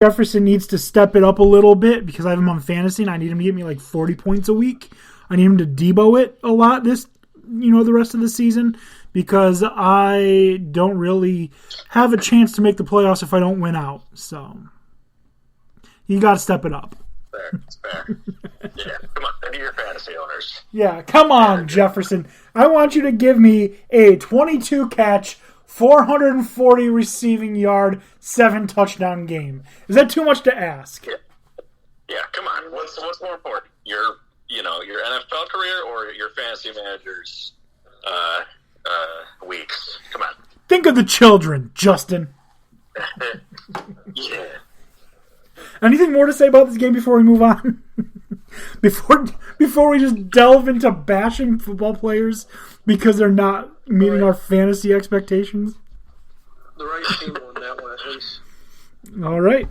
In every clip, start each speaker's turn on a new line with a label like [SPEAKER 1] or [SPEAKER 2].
[SPEAKER 1] Jefferson needs to step it up a little bit because I have him on fantasy and I need him to get me like 40 points a week. I need him to Debo it a lot the rest of the season because I don't really have a chance to make the playoffs if I don't win out. So you got to step it up.
[SPEAKER 2] Fair. It's fair. Yeah, come on. Any of your fantasy owners.
[SPEAKER 1] Yeah, come on, Jefferson. I want you to give me a 22-catch, 440 receiving yard, 7 touchdown game. Is that too much to ask?
[SPEAKER 2] Yeah, come on. What's more important? Your NFL career or your fantasy manager's weeks? Come on.
[SPEAKER 1] Think of the children, Justin.
[SPEAKER 2] Yeah.
[SPEAKER 1] Anything more to say about this game before we move on? before we just delve into bashing football players because they're not meeting our fantasy expectations?
[SPEAKER 3] The right team won that one, at least.
[SPEAKER 1] All right.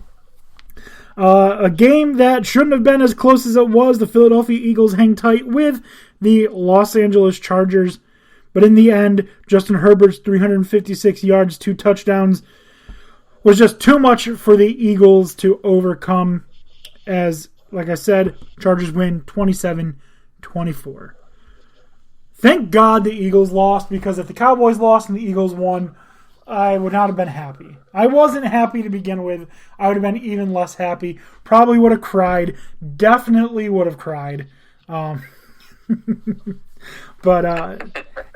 [SPEAKER 1] A game that shouldn't have been as close as it was. The Philadelphia Eagles hang tight with the Los Angeles Chargers. But in the end, Justin Herbert's 356 yards, 2 touchdowns was just too much for the Eagles to overcome. As, like I said, Chargers win 27-24. Thank God the Eagles lost, because if the Cowboys lost and the Eagles won, I would not have been happy. I wasn't happy to begin with. I would have been even less happy. Probably would have cried. Definitely would have cried. But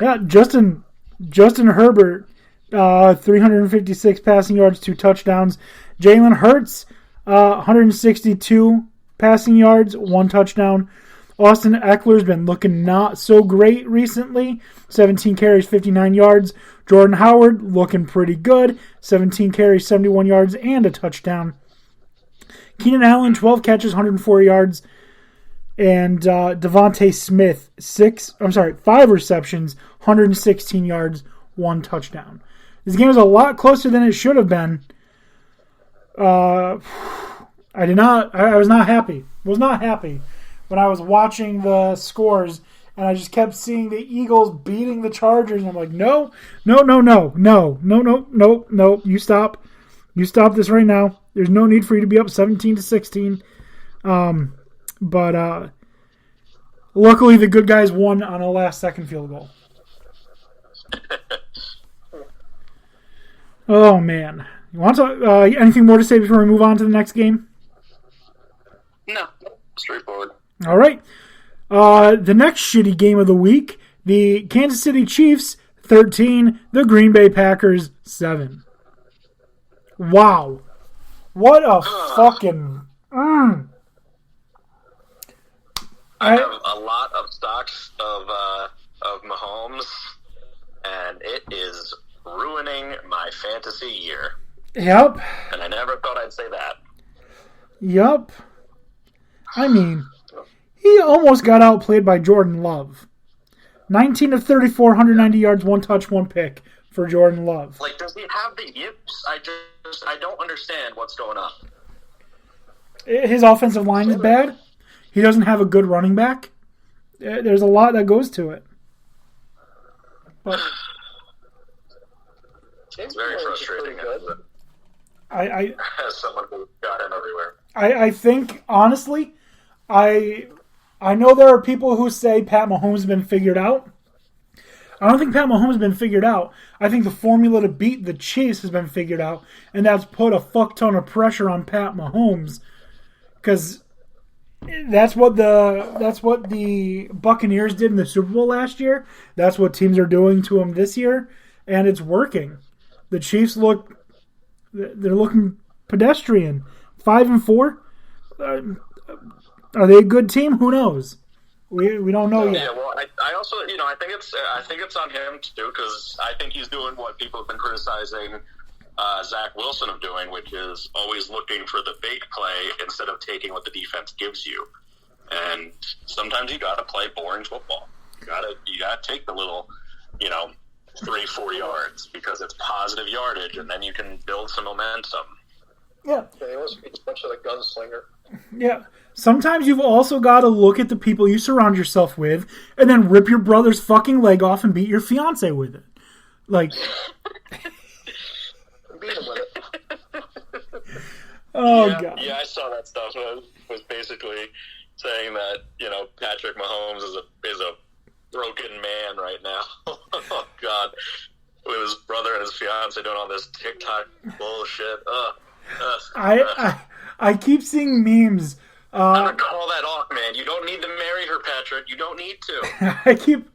[SPEAKER 1] yeah, Justin Herbert, 356 passing yards, 2 touchdowns. Jalen Hurts, 162 passing yards, 1 touchdown. Austin Eckler's been looking not so great recently. 17 carries, 59 yards. Jordan Howard looking pretty good. 17 carries, 71 yards, and a touchdown. Keenan Allen, 12 catches, 104 yards. And Devontae Smith, 5 receptions, 116 yards, 1 touchdown. This game was a lot closer than it should have been. I was not happy. Was not happy when I was watching the scores, and I just kept seeing the Eagles beating the Chargers, and I'm like, no. You stop. You stop this right now. There's no need for you to be up 17-16. But luckily the good guys won on a last-second field goal. Oh, man. You want to anything more to say before we move on to the next game?
[SPEAKER 2] No. Straightforward.
[SPEAKER 1] All right. The next shitty game of the week, the Kansas City Chiefs 13, the Green Bay Packers 7. Wow. What a fucking...
[SPEAKER 2] I have a lot of stocks of Mahomes, and it is ruining my fantasy year.
[SPEAKER 1] Yep.
[SPEAKER 2] And I never thought I'd say that.
[SPEAKER 1] Yep. I mean, he almost got outplayed by Jordan Love. 19 of 34, 190 yards, 1 touch, 1 pick for Jordan Love.
[SPEAKER 2] Like, does he have the yips? I don't understand what's going on.
[SPEAKER 1] His offensive line is bad. He doesn't have a good running back. There's a lot that goes to it. But
[SPEAKER 2] it's very frustrating. As someone who got him everywhere.
[SPEAKER 1] I think, honestly, I know there are people who say Pat Mahomes has been figured out. I don't think Pat Mahomes has been figured out. I think the formula to beat the Chiefs has been figured out, and that's put a fuck ton of pressure on Pat Mahomes, because that's what the Buccaneers did in the Super Bowl last year. That's what teams are doing to him this year, and it's working. The Chiefs they're looking pedestrian. 5-4. Are they a good team? Who knows? We don't know yet.
[SPEAKER 2] Yeah, well, I also, I think it's on him too, because I think he's doing what people have been criticizing Zach Wilson of doing, which is always looking for the big play instead of taking what the defense gives you. And sometimes you got to play boring football. You got to take the little, 3-4 yards, because it's positive yardage, and then you can build some momentum.
[SPEAKER 1] Yeah.
[SPEAKER 3] He was a bunch of a gunslinger.
[SPEAKER 1] Yeah. Sometimes you've also got to look at the people you surround yourself with and then rip your brother's fucking leg off and beat your fiance with it. Like...
[SPEAKER 3] Beat him with
[SPEAKER 1] Oh,
[SPEAKER 2] yeah,
[SPEAKER 1] God.
[SPEAKER 2] Yeah, I saw that stuff. It was basically saying that, Patrick Mahomes is a broken man right now. Oh, God. With his brother and his fiance doing all this TikTok bullshit.
[SPEAKER 1] I keep seeing memes.
[SPEAKER 2] I'm going to call that off, man. You don't need to marry her, Patrick. You don't need to.
[SPEAKER 1] I keep...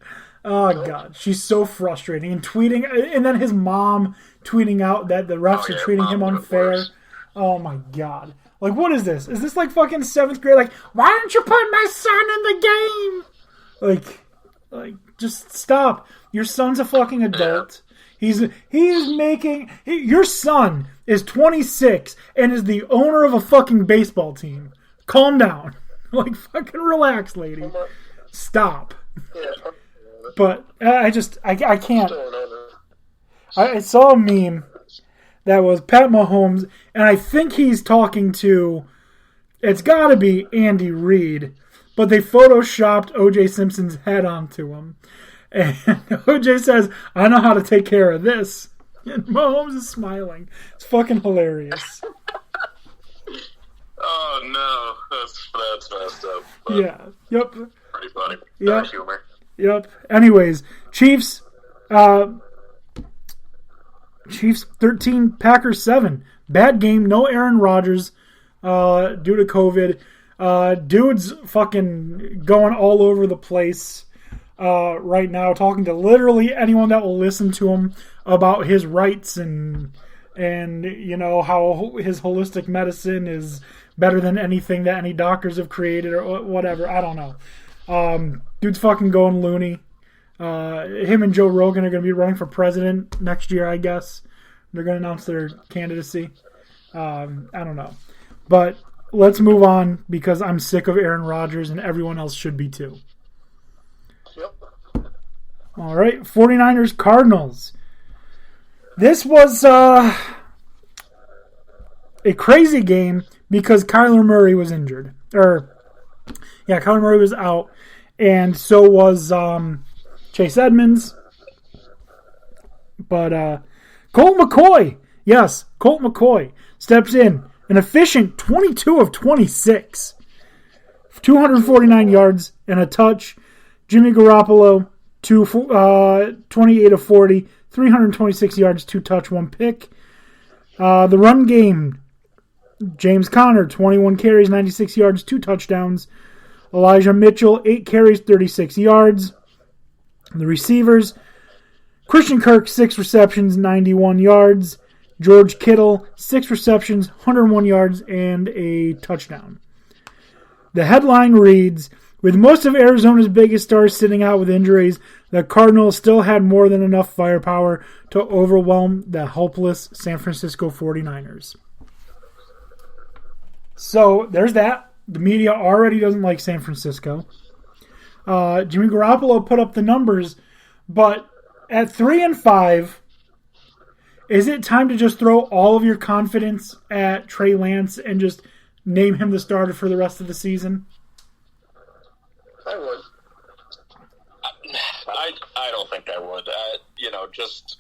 [SPEAKER 1] Oh, God. She's so frustrating. And tweeting... And then his mom tweeting out that the refs are treating him unfair. Oh, my God. Like, what is this? Is this like fucking 7th grade? Like, why don't you put my son in the game? Like, just stop. Your son's a fucking adult. Your son is 26 and is the owner of a fucking baseball team. Calm down. Like, fucking relax, lady. Stop. But I can't. I saw a meme that was Pat Mahomes, and I think he's talking to, it's got to be Andy Reid, but they photoshopped O.J. Simpson's head onto him. And O.J. says, I know how to take care of this. And Mahomes is smiling. It's fucking hilarious.
[SPEAKER 2] Oh, no. That's messed up.
[SPEAKER 1] Yeah. Yep.
[SPEAKER 2] Pretty funny.
[SPEAKER 1] Yep.
[SPEAKER 2] Humor.
[SPEAKER 1] Yep. Anyways, Chiefs 13, Packers 7. Bad game. No Aaron Rodgers due to COVID. Dude's fucking going all over the place right now, talking to literally anyone that will listen to him about his rights and how his holistic medicine is better than anything that any doctors have created or whatever. I don't know. Dude's fucking going loony. Him and Joe Rogan are going to be running for president next year, I guess. They're going to announce their candidacy. I don't know. But let's move on because I'm sick of Aaron Rodgers and everyone else should be too.
[SPEAKER 3] Yep.
[SPEAKER 1] All right, 49ers Cardinals. This was a crazy game because Kyler Murray was injured. Kyler Murray was out, and so was Chase Edmonds. But Colt McCoy, Colt McCoy steps in. An efficient 22 of 26. 249 yards and a touch. Jimmy Garoppolo, 28 of 40. 326 yards, 2 touch, 1 pick. The run game, James Conner, 21 carries, 96 yards, 2 touchdowns. Elijah Mitchell, 8 carries, 36 yards. The receivers, Christian Kirk, 6 receptions, 91 yards. George Kittle, 6 receptions, 101 yards, and a touchdown. The headline reads, with most of Arizona's biggest stars sitting out with injuries, the Cardinals still had more than enough firepower to overwhelm the helpless San Francisco 49ers. So, there's that. The media already doesn't like San Francisco. Jimmy Garoppolo put up the numbers, but at 3-5, is it time to just throw all of your confidence at Trey Lance and just name him the starter for the rest of the season?
[SPEAKER 3] I would.
[SPEAKER 2] I don't think I would. Just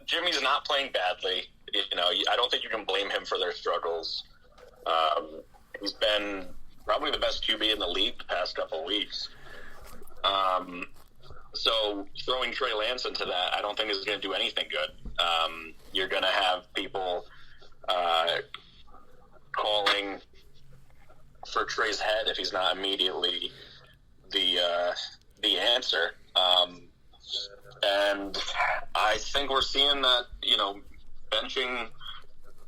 [SPEAKER 2] Jimmy's not playing badly. I don't think you can blame him for their struggles. He's been probably the best QB in the league the past couple of weeks. So throwing Trey Lance into that, I don't think is going to do anything good. You're going to have people calling for Trey's head if he's not immediately the answer. And I think we're seeing that, benching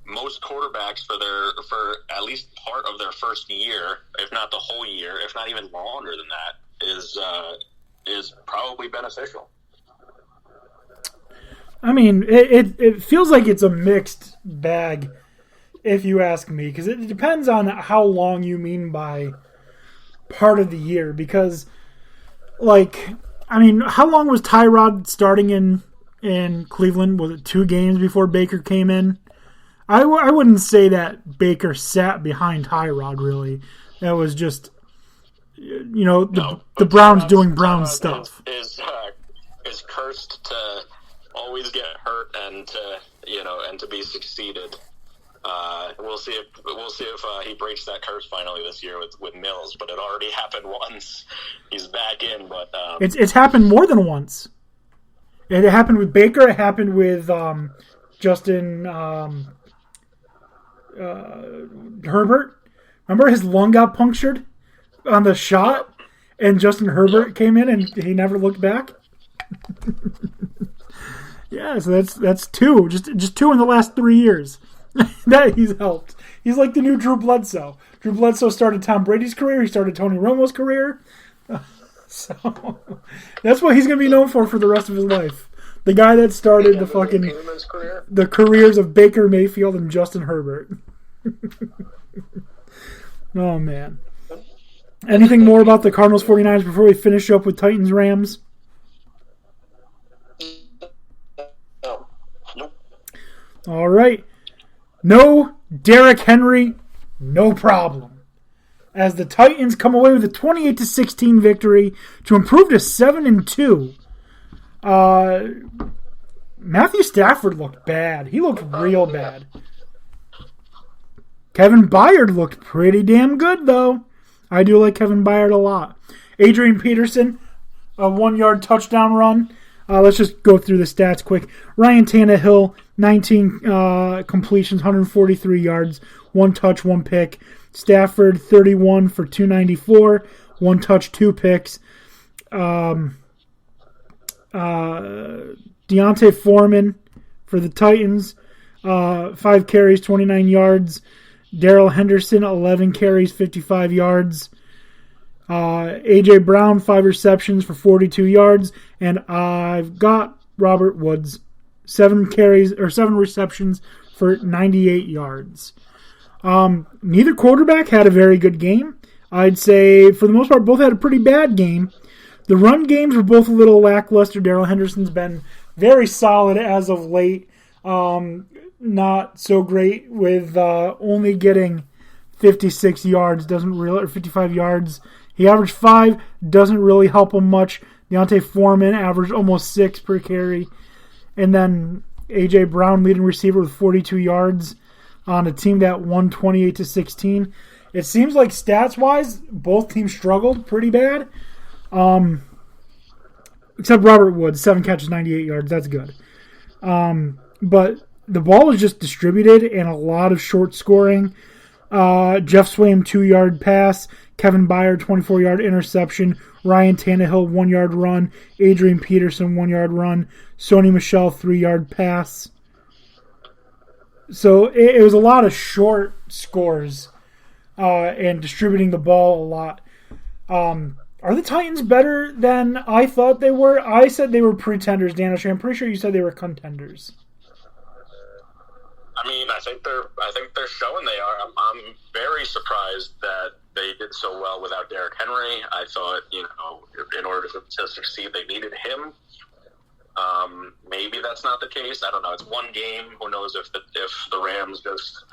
[SPEAKER 2] most quarterbacks for at least part of their first year, if not the whole year, if not even longer than that, is probably beneficial.
[SPEAKER 1] I mean, it feels like it's a mixed bag, if you ask me, because it depends on how long you mean by part of the year. Because, how long was Tyrod starting in Cleveland? Was it 2 games before Baker came in? I wouldn't say that Baker sat behind Tyrod, really. That was just, the Browns doing Brown stuff.
[SPEAKER 2] Is cursed to always get hurt and to be succeeded. We'll see if he breaks that curse finally this year with Mills. But it already happened once. He's back in, but
[SPEAKER 1] it's happened more than once. It happened with Baker. It happened with Justin Herbert. Remember his lung got punctured on the shot, and Justin Herbert came in and he never looked back. Yeah, so that's two, just two in the last 3 years that he's helped. He's like the new Drew Bledsoe. Drew Bledsoe started Tom Brady's career. He started Tony Romo's career. So that's what he's going to be known for the rest of his life. The guy that started the careers of Baker Mayfield and Justin Herbert. Oh, man. Anything more about the Cardinals 49ers before we finish up with Titans Rams?
[SPEAKER 2] Nope.
[SPEAKER 1] All right. No Derrick Henry, no problem. As the Titans come away with a 28-16 victory to improve to 7-2. Matthew Stafford looked bad. He looked real bad. Kevin Byard looked pretty damn good, though. I do like Kevin Byard a lot. Adrian Peterson, a 1-yard touchdown run. Let's just go through the stats quick. Ryan Tannehill, 19 completions, 143 yards, 1 touch, 1 pick. Stafford, 31 for 294, 1 touch, 2 picks. Deontay Foreman for the Titans, 5 carries, 29 yards. Darrell Henderson, 11 carries, 55 yards. A.J. Brown, 5 receptions for 42 yards. And I've got Robert Woods, 7 receptions for 98 yards. Neither quarterback had a very good game. I'd say, for the most part, both had a pretty bad game. The run games were both a little lackluster. Darrell Henderson's been very solid as of late. Not so great with only getting 56 yards. Or 55 yards. He averaged 5. Doesn't really help him much. Deontay Foreman averaged almost 6 per carry. And then A.J. Brown, leading receiver, with 42 yards on a team that won 28-16. It seems like stats-wise, both teams struggled pretty bad. Except Robert Woods, 7 catches, 98 yards. That's good. But the ball was just distributed and a lot of short scoring. Jeff Swaim, 2-yard pass. Kevin Byard, 24-yard interception. Ryan Tannehill, 1-yard run. Adrian Peterson, 1-yard run. Sony Michel, 3-yard pass. So it was a lot of short scores and distributing the ball a lot. Are the Titans better than I thought they were? I said they were pretenders, Dan O'Shea. I'm pretty sure you said they were contenders.
[SPEAKER 2] I mean, I think they're showing they are. I'm very surprised that they did so well without Derrick Henry. I thought, in order to succeed, they needed him. Maybe that's not the case. I don't know. It's one game. Who knows if the Rams just,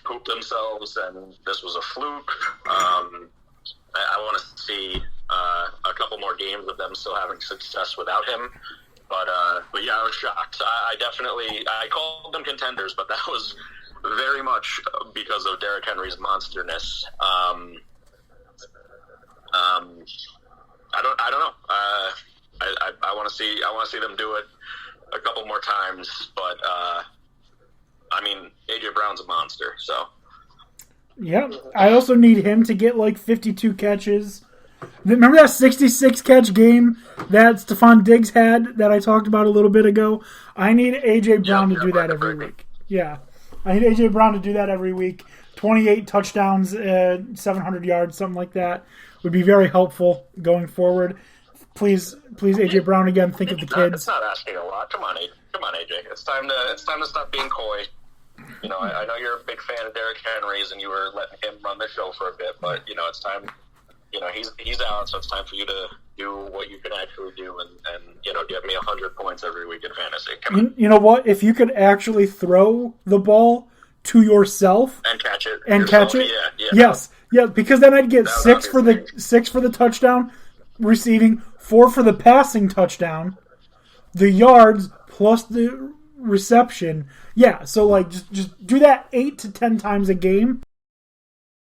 [SPEAKER 2] pooped themselves and this was a fluke. I want to see a couple more games of them still having success without him. But yeah, I was shocked. I called them contenders, but that was very much because of Derrick Henry's monsterness. I don't know. I want to see them do it a couple more times. But AJ Brown's a monster. So
[SPEAKER 1] yeah, I also need him to get like 52 catches. Remember that 66-catch game that Stephon Diggs had that I talked about a little bit ago? I need A.J. Brown to do that every week. Yeah. I need A.J. Brown to do that every week. 28 touchdowns, 700 yards, something like that would be very helpful going forward. Please, A.J. Brown again, think of the kids.
[SPEAKER 2] It's not asking a lot. Come on, A.J. It's time to stop being coy. I know you're a big fan of Derrick Henry's and you were letting him run the show for a bit, but, it's time... he's out, so it's time for you to do what you can actually do and get me 100 points every week in fantasy. Come on.
[SPEAKER 1] You know what? If you could actually throw the ball to yourself
[SPEAKER 2] and catch it,
[SPEAKER 1] yeah. Yes, yeah, because then I'd get 6 for the touchdown receiving, 4 for the passing touchdown, the yards plus the reception. Yeah, so like just do that 8 to 10 times a game.